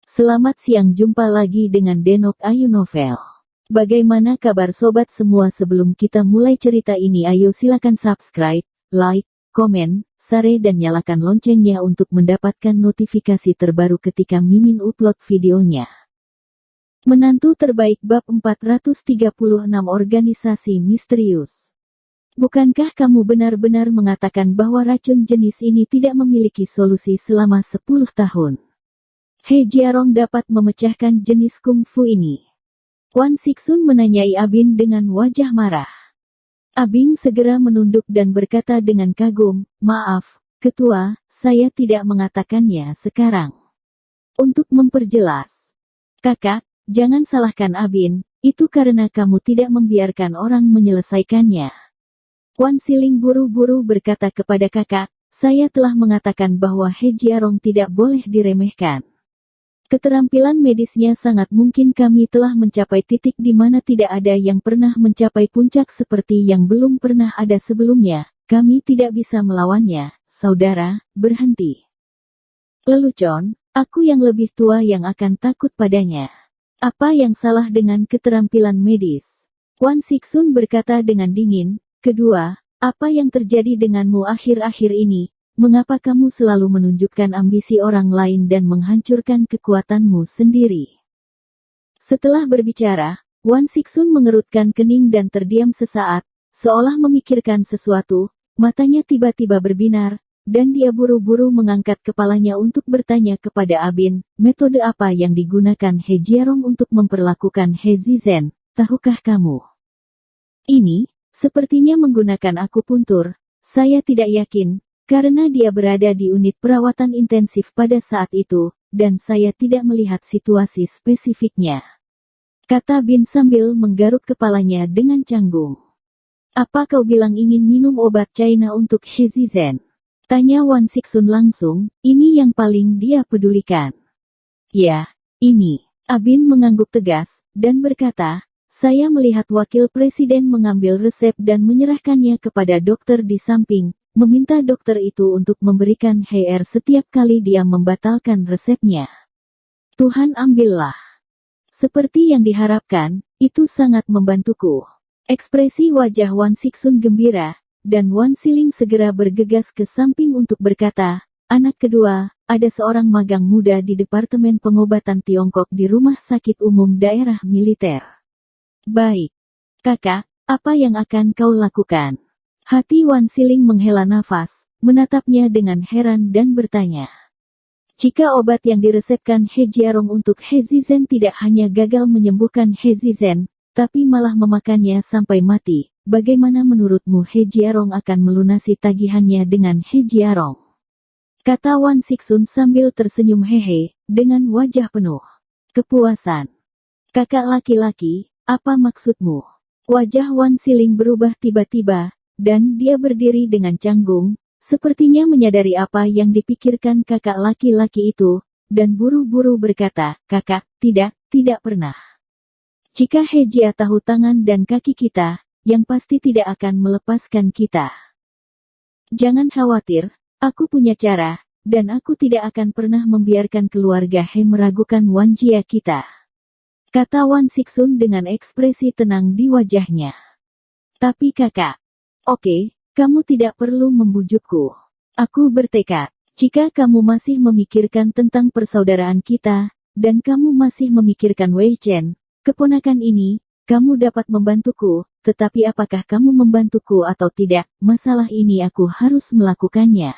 Selamat siang, jumpa lagi dengan Denok Ayu Novel. Bagaimana kabar sobat semua? Sebelum kita mulai cerita ini, ayo silakan subscribe, like, komen, share dan nyalakan loncengnya untuk mendapatkan notifikasi terbaru ketika Mimin upload videonya. Menantu terbaik bab 436 organisasi misterius. Bukankah kamu benar-benar mengatakan bahwa racun jenis ini tidak memiliki solusi selama 10 tahun? He Jiarong dapat memecahkan jenis kungfu ini. Wan Sixun menanyai Abin dengan wajah marah. Abin segera menunduk dan berkata dengan kagum, "Maaf, Ketua, saya tidak mengatakannya sekarang." Untuk memperjelas, "Kakak, jangan salahkan Abin, itu karena kamu tidak membiarkan orang menyelesaikannya." Wan Siling buru-buru berkata kepada kakak, "Saya telah mengatakan bahwa He Jiarong tidak boleh diremehkan. Keterampilan medisnya sangat mungkin kami telah mencapai titik di mana tidak ada yang pernah mencapai puncak seperti yang belum pernah ada sebelumnya. Kami tidak bisa melawannya, saudara, berhenti. Lelucon, aku yang lebih tua yang akan takut padanya. Apa yang salah dengan keterampilan medis?" Wan Sixun berkata dengan dingin, "Kedua, apa yang terjadi denganmu akhir-akhir ini? Mengapa kamu selalu menunjukkan ambisi orang lain dan menghancurkan kekuatanmu sendiri?" Setelah berbicara, Wan Sixun mengerutkan kening dan terdiam sesaat, seolah memikirkan sesuatu. Matanya tiba-tiba berbinar, dan dia buru-buru mengangkat kepalanya untuk bertanya kepada Abin, "Metode apa yang digunakan He Jiarong untuk memperlakukan He Zizen? Tahukah kamu?" "Ini, sepertinya menggunakan akupuntur. Saya tidak yakin, karena dia berada di unit perawatan intensif pada saat itu, dan saya tidak melihat situasi spesifiknya," kata Bin sambil menggaruk kepalanya dengan canggung. "Apa kau bilang ingin minum obat China untuk He Zizen?" tanya Wan Sixun langsung. Ini yang paling dia pedulikan. "Ya, ini." Abin mengangguk tegas, dan berkata, "Saya melihat wakil presiden mengambil resep dan menyerahkannya kepada dokter di samping, meminta dokter itu untuk memberikan HR setiap kali dia membatalkan resepnya. Tuhan ambillah. Seperti yang diharapkan, itu sangat membantuku." Ekspresi wajah Wan Sixun gembira, dan Wan Siling segera bergegas ke samping untuk berkata, "Anak kedua, ada seorang magang muda di Departemen Pengobatan Tiongkok di Rumah Sakit Umum Daerah Militer." "Baik. Kakak, apa yang akan kau lakukan?" Hati Wan Siling menghela nafas, menatapnya dengan heran dan bertanya. Jika obat yang diresepkan He Jiarong untuk He Zizen tidak hanya gagal menyembuhkan He Zizen, tapi malah memakannya sampai mati, bagaimana menurutmu He Jiarong akan melunasi tagihannya dengan He Jiarong? Kata Wan Sixun sambil tersenyum hehe, dengan wajah penuh kepuasan. "Kakak laki-laki, apa maksudmu?" Wajah Wan Siling berubah tiba-tiba, dan dia berdiri dengan canggung, sepertinya menyadari apa yang dipikirkan kakak laki-laki itu, dan buru-buru berkata, "Kakak, tidak pernah. Jika He Jia tahu tangan dan kaki kita, yang pasti tidak akan melepaskan kita. Jangan khawatir, aku punya cara, dan aku tidak akan pernah membiarkan keluarga He meragukan Wan Jia kita," kata Wan Sixun dengan ekspresi tenang di wajahnya. "Tapi kakak, oke, kamu tidak perlu membujukku. Aku bertekad, jika kamu masih memikirkan tentang persaudaraan kita, dan kamu masih memikirkan Wei Chen, keponakan ini, kamu dapat membantuku, tetapi apakah kamu membantuku atau tidak, masalah ini aku harus melakukannya."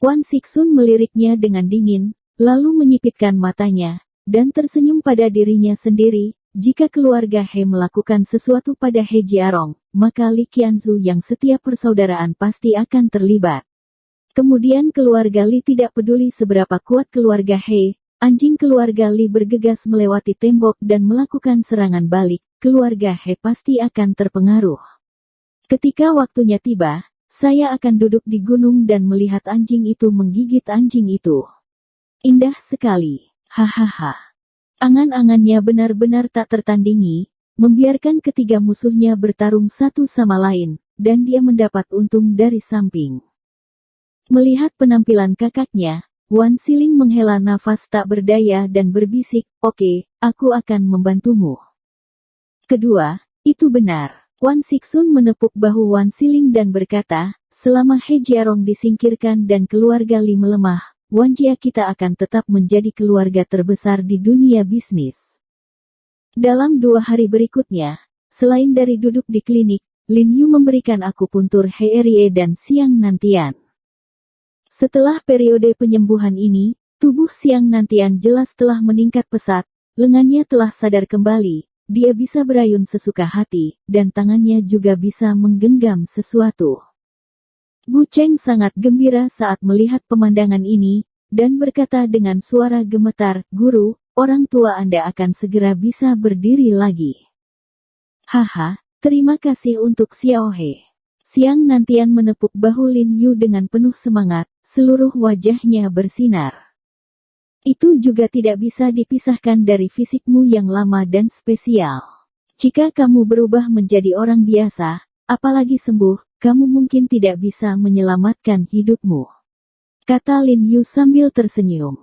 Wan Sixun meliriknya dengan dingin, lalu menyipitkan matanya, dan tersenyum pada dirinya sendiri. Jika keluarga He melakukan sesuatu pada He Jiarong, maka Li Qianzu yang setiap persaudaraan pasti akan terlibat. Kemudian keluarga Li tidak peduli seberapa kuat keluarga He, anjing keluarga Li bergegas melewati tembok dan melakukan serangan balik, keluarga He pasti akan terpengaruh. Ketika waktunya tiba, saya akan duduk di gunung dan melihat anjing itu menggigit anjing itu. Indah sekali, hahaha. Angan-angannya benar-benar tak tertandingi, membiarkan ketiga musuhnya bertarung satu sama lain, dan dia mendapat untung dari samping. Melihat penampilan kakaknya, Wan Siling menghela nafas tak berdaya dan berbisik, "Oke, aku akan membantumu." Kedua, itu benar. Wan Sixun menepuk bahu Wan Siling dan berkata, "Selama He Jiarong disingkirkan dan keluarga Li melemah, Wan Jia kita akan tetap menjadi keluarga terbesar di dunia bisnis." Dalam 2 hari berikutnya, selain dari duduk di klinik, Lin Yu memberikan akupuntur He Erie dan Siang Nantian. Setelah periode penyembuhan ini, tubuh Siang Nantian jelas telah meningkat pesat, lengannya telah sadar kembali, dia bisa berayun sesuka hati, dan tangannya juga bisa menggenggam sesuatu. Bu Cheng sangat gembira saat melihat pemandangan ini, dan berkata dengan suara gemetar, "Guru, orang tua Anda akan segera bisa berdiri lagi." "Haha, terima kasih untuk Xiao He." Siang Nantian menepuk bahu Lin Yu dengan penuh semangat, seluruh wajahnya bersinar. "Itu juga tidak bisa dipisahkan dari fisikmu yang lama dan spesial. Jika kamu berubah menjadi orang biasa, apalagi sembuh, kamu mungkin tidak bisa menyelamatkan hidupmu," kata Lin Yu sambil tersenyum.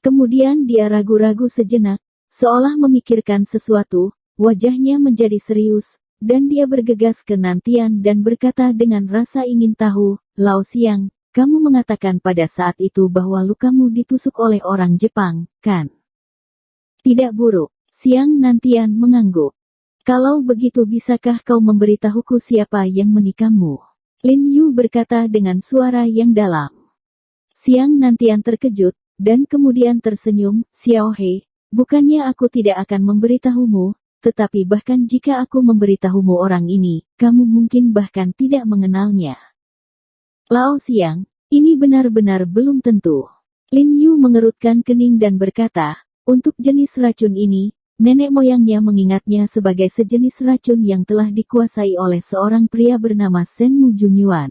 Kemudian dia ragu-ragu sejenak, seolah memikirkan sesuatu, wajahnya menjadi serius, dan dia bergegas ke Nantian dan berkata dengan rasa ingin tahu, "Lao Siang, kamu mengatakan pada saat itu bahwa lukamu ditusuk oleh orang Jepang, kan?" "Tidak buruk." Siang Nantian mengangguk. "Kalau begitu bisakah kau memberitahuku siapa yang menikahmu?" Lin Yu berkata dengan suara yang dalam. Siang Nantian terkejut, dan kemudian tersenyum, "Xiao He, bukannya aku tidak akan memberitahumu, tetapi bahkan jika aku memberitahumu orang ini, kamu mungkin bahkan tidak mengenalnya." "Lao Siang, ini benar-benar belum tentu." Lin Yu mengerutkan kening dan berkata, "Untuk jenis racun ini, nenek moyangnya mengingatnya sebagai sejenis racun yang telah dikuasai oleh seorang pria bernama Senmu Junyuan.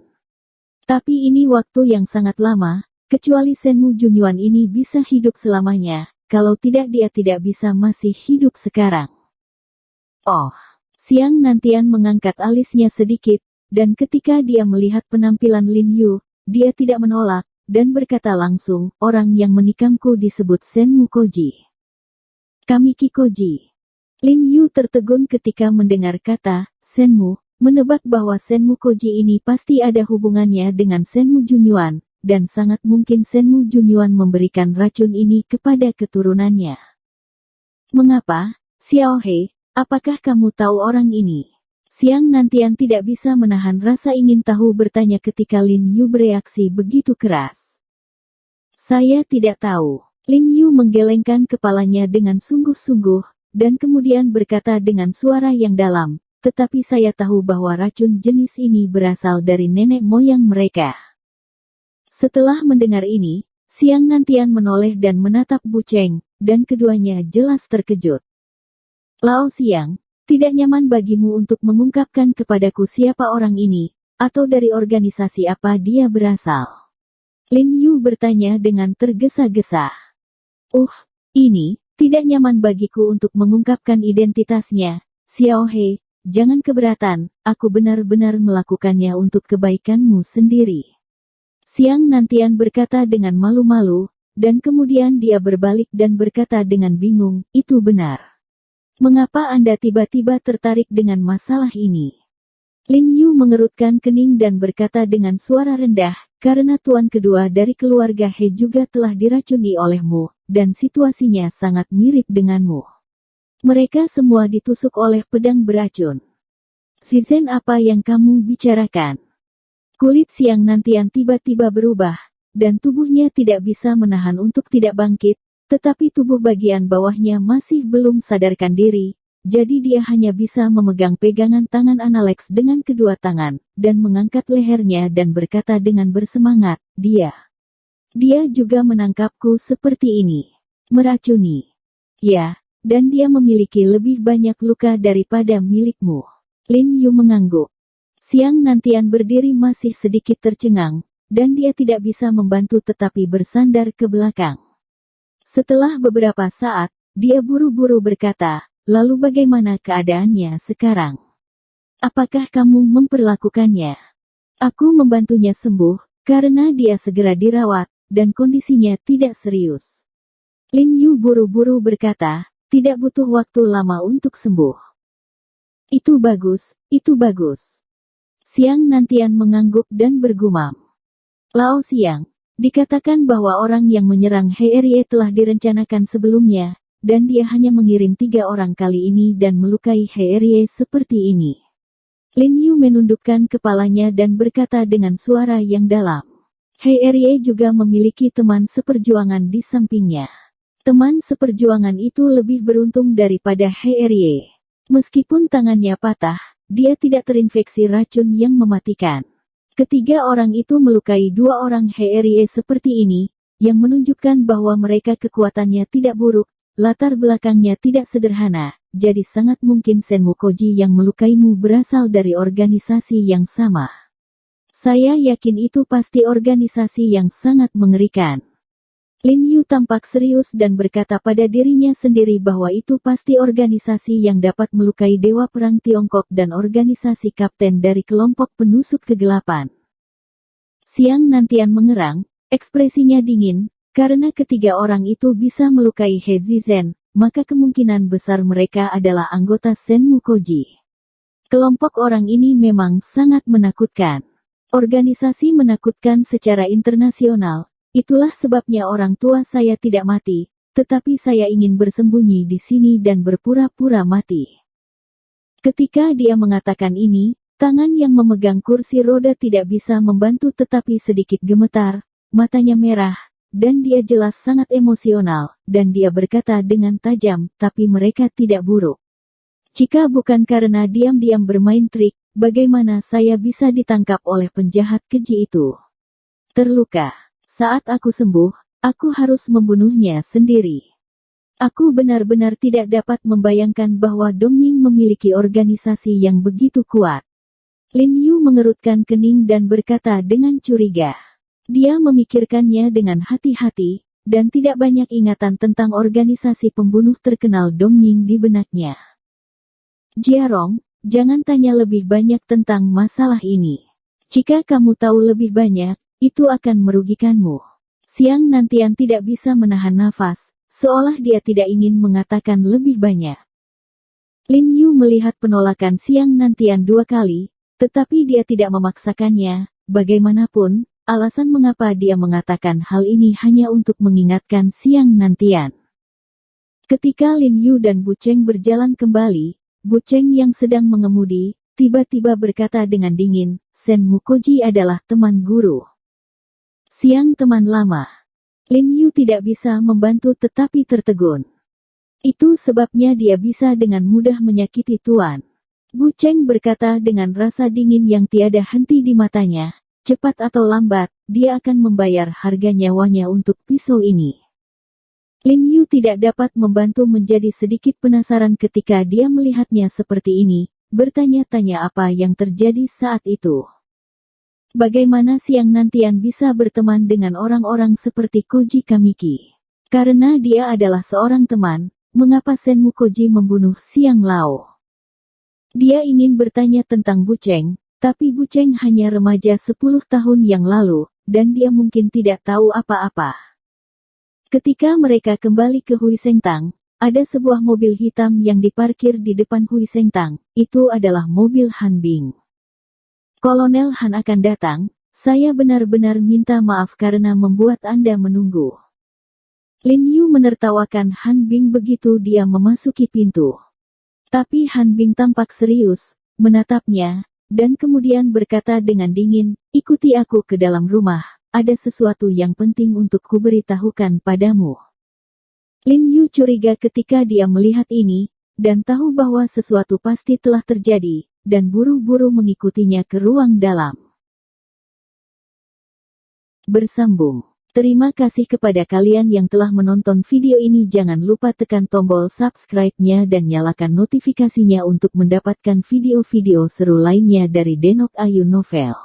Tapi ini waktu yang sangat lama, kecuali Senmu Junyuan ini bisa hidup selamanya, kalau tidak dia tidak bisa masih hidup sekarang." "Oh." Siang Nantian mengangkat alisnya sedikit, dan ketika dia melihat penampilan Lin Yu, dia tidak menolak, dan berkata langsung, "Orang yang menikahku disebut Senmu Koji." "Kamiki Koji." Lin Yu tertegun ketika mendengar kata Senmu, menebak bahwa Senmu Koji ini pasti ada hubungannya dengan Senmu Junyuan, dan sangat mungkin Senmu Junyuan memberikan racun ini kepada keturunannya. "Mengapa, Xiao He? Apakah kamu tahu orang ini?" Siang Nantian tidak bisa menahan rasa ingin tahu bertanya ketika Lin Yu bereaksi begitu keras. "Saya tidak tahu." Lin Yu menggelengkan kepalanya dengan sungguh-sungguh, dan kemudian berkata dengan suara yang dalam, "Tetapi saya tahu bahwa racun jenis ini berasal dari nenek moyang mereka." Setelah mendengar ini, Siang Nantian menoleh dan menatap Bu Cheng, dan keduanya jelas terkejut. "Lao Siang, tidak nyaman bagimu untuk mengungkapkan kepadaku siapa orang ini, atau dari organisasi apa dia berasal?" Lin Yu bertanya dengan tergesa-gesa. Ini, tidak nyaman bagiku untuk mengungkapkan identitasnya, Xiao He, jangan keberatan, aku benar-benar melakukannya untuk kebaikanmu sendiri." Siang Nantian berkata dengan malu-malu, dan kemudian dia berbalik dan berkata dengan bingung, "Itu benar. Mengapa Anda tiba-tiba tertarik dengan masalah ini?" Lin Yu mengerutkan kening dan berkata dengan suara rendah, "Karena tuan kedua dari keluarga He juga telah diracuni olehmu, dan situasinya sangat mirip denganmu. Mereka semua ditusuk oleh pedang beracun." "Shizen, apa yang kamu bicarakan?" Kulit Siang Nantian tiba-tiba berubah, dan tubuhnya tidak bisa menahan untuk tidak bangkit, tetapi tubuh bagian bawahnya masih belum sadarkan diri, jadi dia hanya bisa memegang pegangan tangan Analex dengan kedua tangan, dan mengangkat lehernya dan berkata dengan bersemangat, Dia juga menangkapku seperti ini. Meracuni. Ya, dan dia memiliki lebih banyak luka daripada milikmu." Lin Yu mengangguk. Siang Nantian berdiri masih sedikit tercengang, dan dia tidak bisa membantu tetapi bersandar ke belakang. Setelah beberapa saat, dia buru-buru berkata, "Lalu bagaimana keadaannya sekarang? Apakah kamu memperlakukannya?" "Aku membantunya sembuh, karena dia segera dirawat, dan kondisinya tidak serius. Lin Yu buru-buru berkata, tidak butuh waktu lama untuk sembuh. Itu bagus, itu bagus. Xiang Nantian mengangguk dan bergumam. Lao Xiang, dikatakan bahwa orang yang menyerang He telah direncanakan sebelumnya, dan dia hanya mengirim 3 orang kali ini dan melukai He seperti ini. Lin Yu menundukkan kepalanya dan berkata dengan suara yang dalam. He juga memiliki teman seperjuangan di sampingnya. Teman seperjuangan itu lebih beruntung daripada He. Meskipun tangannya patah, dia tidak terinfeksi racun yang mematikan. Ketiga orang itu melukai 2 orang He seperti ini, yang menunjukkan bahwa mereka kekuatannya tidak buruk. Latar belakangnya tidak sederhana, jadi sangat mungkin Senmu Koji yang melukaimu berasal dari organisasi yang sama. Saya yakin itu pasti organisasi yang sangat mengerikan. Lin Yu tampak serius dan berkata pada dirinya sendiri bahwa itu pasti organisasi yang dapat melukai Dewa Perang Tiongkok dan organisasi kapten dari kelompok penusuk kegelapan. Xiang Nantian mengerang, ekspresinya dingin. Karena ketiga orang itu bisa melukai He Zizhen, maka kemungkinan besar mereka adalah anggota Senmu Koji. Kelompok orang ini memang sangat menakutkan. Organisasi menakutkan secara internasional, itulah sebabnya orang tua saya tidak mati, tetapi saya ingin bersembunyi di sini dan berpura-pura mati. Ketika dia mengatakan ini, tangan yang memegang kursi roda tidak bisa membantu tetapi sedikit gemetar, matanya merah, dan dia jelas sangat emosional, dan dia berkata dengan tajam, tapi mereka tidak buruk. Jika bukan karena diam-diam bermain trik, bagaimana saya bisa ditangkap oleh penjahat keji itu? Terluka. Saat aku sembuh, aku harus membunuhnya sendiri. Aku benar-benar tidak dapat membayangkan bahwa Dongying memiliki organisasi yang begitu kuat. Lin Yu mengerutkan kening dan berkata dengan curiga. Dia memikirkannya dengan hati-hati, dan tidak banyak ingatan tentang organisasi pembunuh terkenal Dongying di benaknya. Jiarong, jangan tanya lebih banyak tentang masalah ini. Jika kamu tahu lebih banyak, itu akan merugikanmu. Xiang Nantian tidak bisa menahan nafas, seolah dia tidak ingin mengatakan lebih banyak. Lin Yu melihat penolakan Xiang Nantian 2 kali, tetapi dia tidak memaksakannya, bagaimanapun. Alasan mengapa dia mengatakan hal ini hanya untuk mengingatkan Xiang Nantian. Ketika Lin Yu dan Bu Cheng berjalan kembali, Bu Cheng yang sedang mengemudi, tiba-tiba berkata dengan dingin, Senmu Koji adalah teman guru. Xiang teman lama. Lin Yu tidak bisa membantu tetapi tertegun. Itu sebabnya dia bisa dengan mudah menyakiti Tuan. Bu Cheng berkata dengan rasa dingin yang tiada henti di matanya. Cepat atau lambat, dia akan membayar harga nyawanya untuk pisau ini. Lin Yu tidak dapat membantu menjadi sedikit penasaran ketika dia melihatnya seperti ini, bertanya-tanya apa yang terjadi saat itu. Bagaimana Xiang Nantian bisa berteman dengan orang-orang seperti Koji Kamiki? Karena dia adalah seorang teman, mengapa Senmu Koji membunuh Xiang Lao? Dia ingin bertanya tentang Bu Cheng. Tapi Bu Cheng hanya remaja 10 tahun yang lalu, dan dia mungkin tidak tahu apa-apa. Ketika mereka kembali ke Hui Sengtang, ada sebuah mobil hitam yang diparkir di depan Hui Sengtang, itu adalah mobil Han Bing. Kolonel Han akan datang, saya benar-benar minta maaf karena membuat Anda menunggu. Lin Yu menertawakan Han Bing begitu dia memasuki pintu. Tapi Han Bing tampak serius, menatapnya, dan kemudian berkata dengan dingin, ikuti aku ke dalam rumah, ada sesuatu yang penting untuk kuberitahukan padamu. Lin Yu curiga ketika dia melihat ini, dan tahu bahwa sesuatu pasti telah terjadi, dan buru-buru mengikutinya ke ruang dalam. Bersambung. Terima kasih kepada kalian yang telah menonton video ini. Jangan lupa tekan tombol subscribe-nya dan nyalakan notifikasinya untuk mendapatkan video-video seru lainnya dari Denok Ayu Novel.